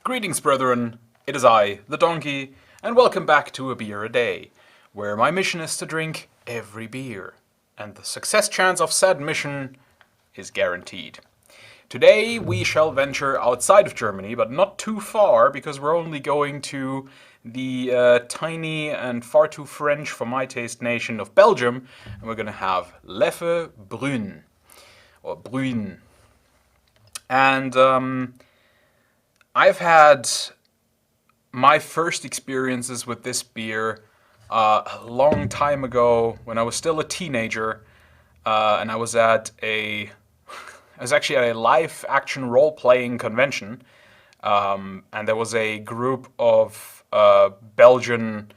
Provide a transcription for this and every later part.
Greetings, brethren, it is I, the donkey, and welcome back to A Beer a Day, where my mission is to drink every beer, and the success chance of said mission is guaranteed. Today we shall venture outside of Germany, but not too far, because we're only going to the tiny and far too French for my taste nation of Belgium, and we're gonna have Leffe Bruine, or Bruine. And I've had my first experiences with this beer a long time ago when I was still a teenager, and I was actually at a live action role playing convention, and there was a group of Belgian,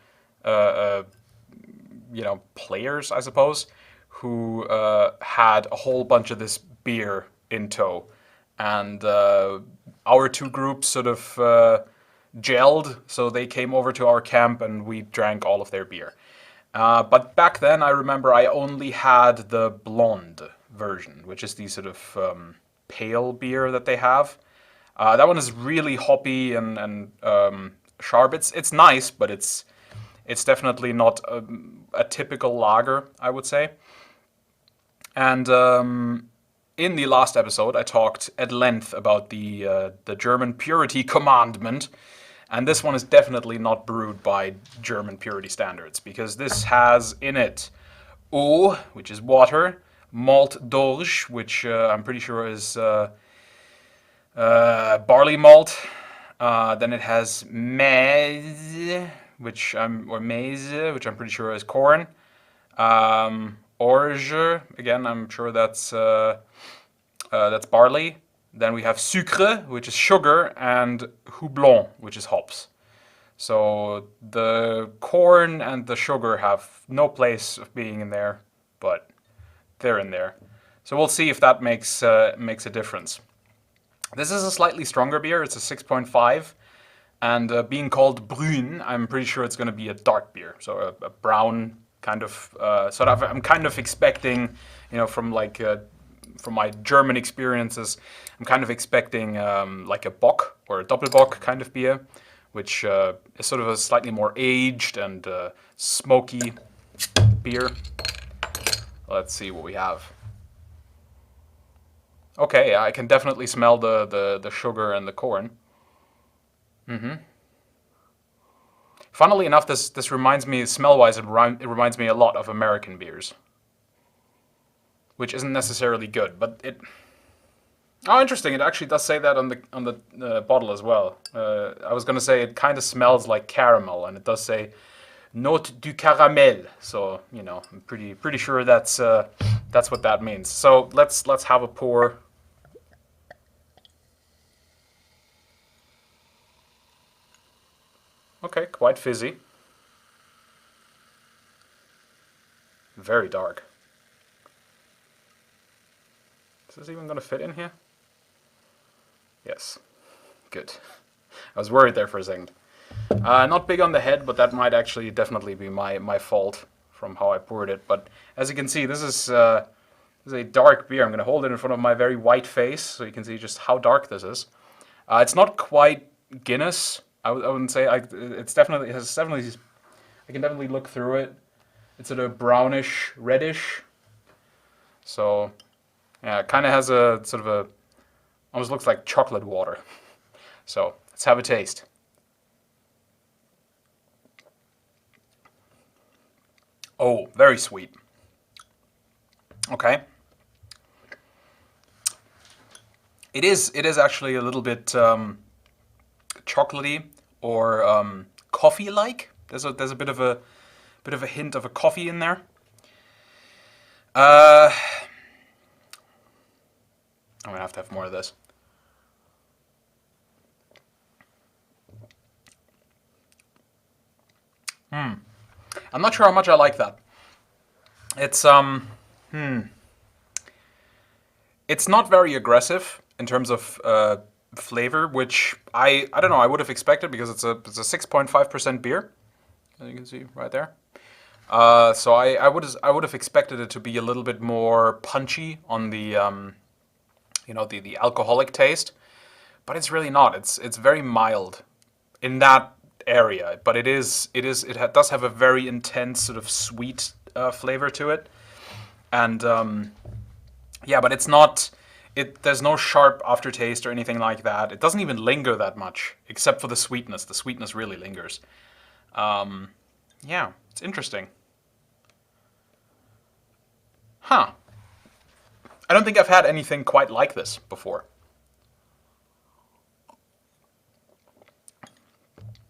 players, I suppose, who had a whole bunch of this beer in tow. And our two groups sort of gelled, so they came over to our camp and we drank all of their beer. But back then, I remember I only had the blonde version, which is the sort of pale beer that they have. That one is really hoppy and sharp. It's nice, but it's definitely not a typical lager, I would say. And in the last episode, I talked at length about the German purity commandment, and this one is definitely not brewed by German purity standards, because this has in it eau, which is water, malt d'orge, which I'm pretty sure is barley malt. Then it has maize, which I'm pretty sure is corn. Orge, again, I'm sure that's barley. Then we have sucre, which is sugar, and houblon, which is hops. So the corn and the sugar have no place of being in there, but they're in there. So we'll see if that makes a difference. This is a slightly stronger beer. It's a 6.5, and being called Bruine, I'm pretty sure it's going to be a dark beer, so a brown kind of I'm kind of expecting, from my German experiences, I'm kind of expecting like a Bock or a Doppelbock kind of beer, which is sort of a slightly more aged and smoky beer. Let's see what we have. Okay, I can definitely smell the sugar and the corn. Funnily enough, this reminds me, smell-wise, it reminds me a lot of American beers, which isn't necessarily good, but it. Oh, interesting! It actually does say that on the bottle as well. I was gonna say it kind of smells like caramel, and it does say "note du caramel." So I'm pretty sure that's what that means. So let's have a pour. Okay, quite fizzy. Very dark. Is this even going to fit in here? Yes. Good. I was worried there for a second. Not big on the head, but that might actually definitely be my fault from how I poured it. But as you can see, this is a dark beer. I'm going to hold it in front of my very white face so you can see just how dark this is. It's not quite Guinness. I wouldn't say I can definitely look through it. It's sort of brownish, reddish. So yeah, it kind of has a sort of almost looks like chocolate water. So let's have a taste. Oh, very sweet. Okay. It is actually a little bit chocolatey or coffee-like. There's a bit of a hint of a coffee in there. I'm gonna have to have more of this. I'm not sure how much I like that. It's It's not very aggressive in terms of flavor, which I don't know, I would have expected because it's a 6.5% beer, as you can see right there. So I would have expected it to be a little bit more punchy on the the alcoholic taste, but it's really not. It's very mild in that area, but does have a very intense sort of sweet flavor to it, and yeah, but it's not. There's no sharp aftertaste or anything like that. It doesn't even linger that much, except for the sweetness. The sweetness really lingers. Yeah, it's interesting. Huh. I don't think I've had anything quite like this before.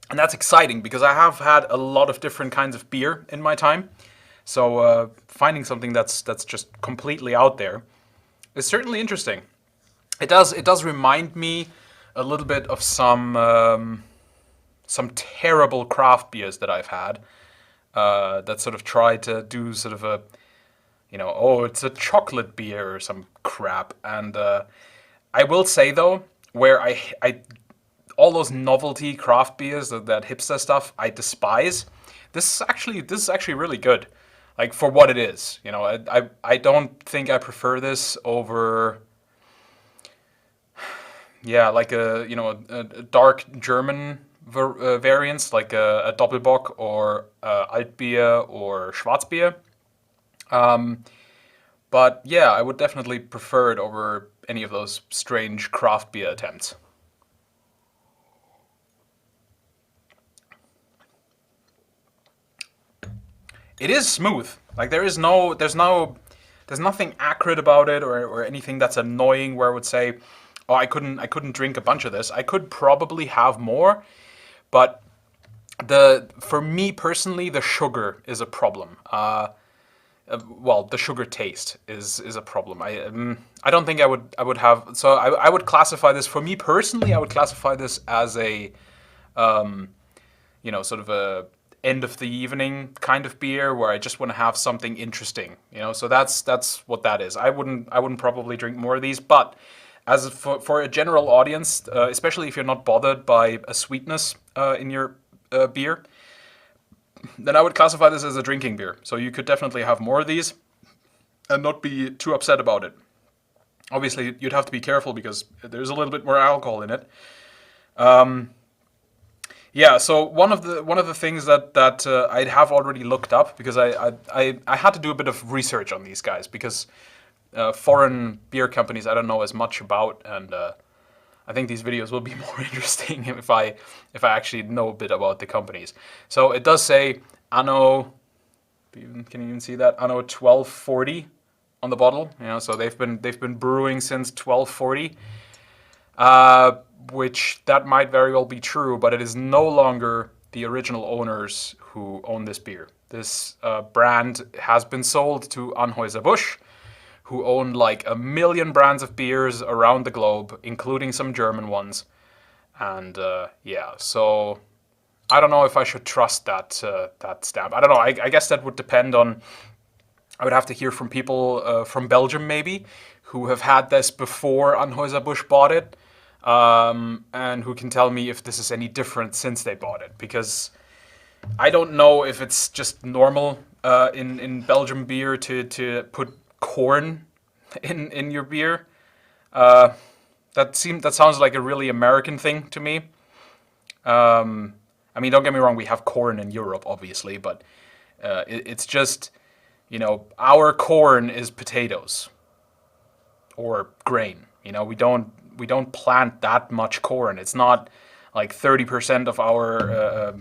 And that's exciting because I have had a lot of different kinds of beer in my time. So finding something that's just completely out there is certainly interesting. It does remind me a little bit of some terrible craft beers that I've had that sort of try to do sort of a, oh, it's a chocolate beer or some crap. And I will say though, where I all those novelty craft beers, that hipster stuff, I despise. This is actually really good, like for what it is. I don't think I prefer this over, yeah, like a dark German variants like a Doppelbock or Altbier or Schwarzbier. Um, but yeah, I would definitely prefer it over any of those strange craft beer attempts. It is smooth. Like there's nothing acrid about it or anything that's annoying where I would say, oh, I couldn't drink a bunch of this. I could probably have more, but the for me personally, the sugar is a problem. Well, the sugar taste is a problem. I don't think I would have. So I would classify this for me personally. I would classify this as a sort of a end of the evening kind of beer where I just want to have something interesting. So that's what that is. I wouldn't probably drink more of these, but as for a general audience, especially if you're not bothered by a sweetness in your beer, then I would classify this as a drinking beer. So you could definitely have more of these and not be too upset about it. Obviously, you'd have to be careful because there's a little bit more alcohol in it. Yeah, so one of the things that I'd have already looked up because I had to do a bit of research on these guys because foreign beer companies I don't know as much about, and I think these videos will be more interesting if I actually know a bit about the companies. So it does say anno, can you even see that, anno 1240 on the bottle. So they've been brewing since 1240. Which that might very well be true, but it is no longer the original owners who own this beer. This brand has been sold to Anheuser-Busch, who own like a million brands of beers around the globe, including some German ones. And yeah, so I don't know if I should trust that stamp. I don't know. I guess that would depend on. I would have to hear from people from Belgium maybe, who have had this before Anheuser-Busch bought it. And who can tell me if this is any different since they bought it, because I don't know if it's just normal in Belgium beer to put corn in your beer. That sounds like a really American thing to me. I mean, don't get me wrong, we have corn in Europe, obviously, but it's just, our corn is potatoes or grain. We don't plant that much corn. It's not like 30% of our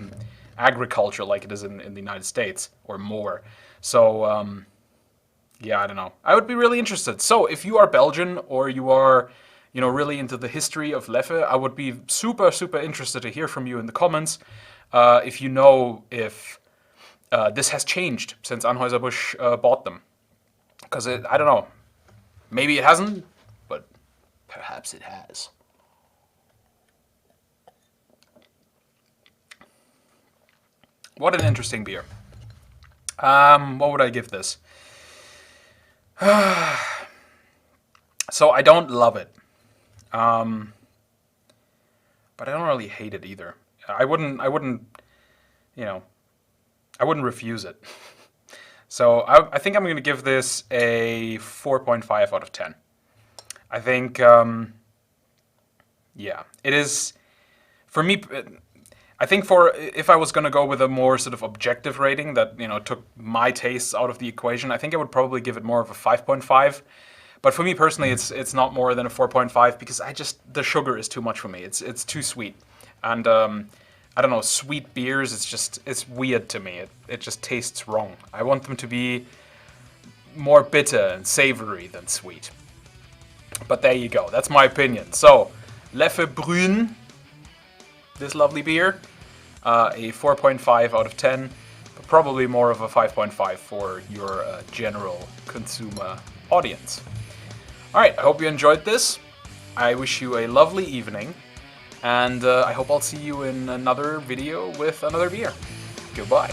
agriculture like it is in the United States or more. So yeah, I don't know. I would be really interested. So if you are Belgian or you are, really into the history of Leffe, I would be super, super interested to hear from you in the comments. If you know if this has changed since Anheuser-Busch bought them. Because I don't know. Maybe it hasn't, but perhaps it has. What an interesting beer. What would I give this? So I don't love it, but I don't really hate it either. You know, I wouldn't refuse it. So I think I'm going to give this a 4.5 out of 10. I think, Yeah, it is. For me, I think for if I was gonna go with a more sort of objective rating that took my tastes out of the equation, I think I would probably give it more of a 5.5. But for me personally, it's not more than a 4.5 because the sugar is too much for me. It's too sweet, and I don't know, sweet beers. It's weird to me. It just tastes wrong. I want them to be more bitter and savory than sweet. But there you go. That's my opinion. So, Leffe Bruine, this lovely beer, a 4.5 out of 10, but probably more of a 5.5 for your general consumer audience. All right, I hope you enjoyed this. I wish you a lovely evening, and I hope I'll see you in another video with another beer. Goodbye.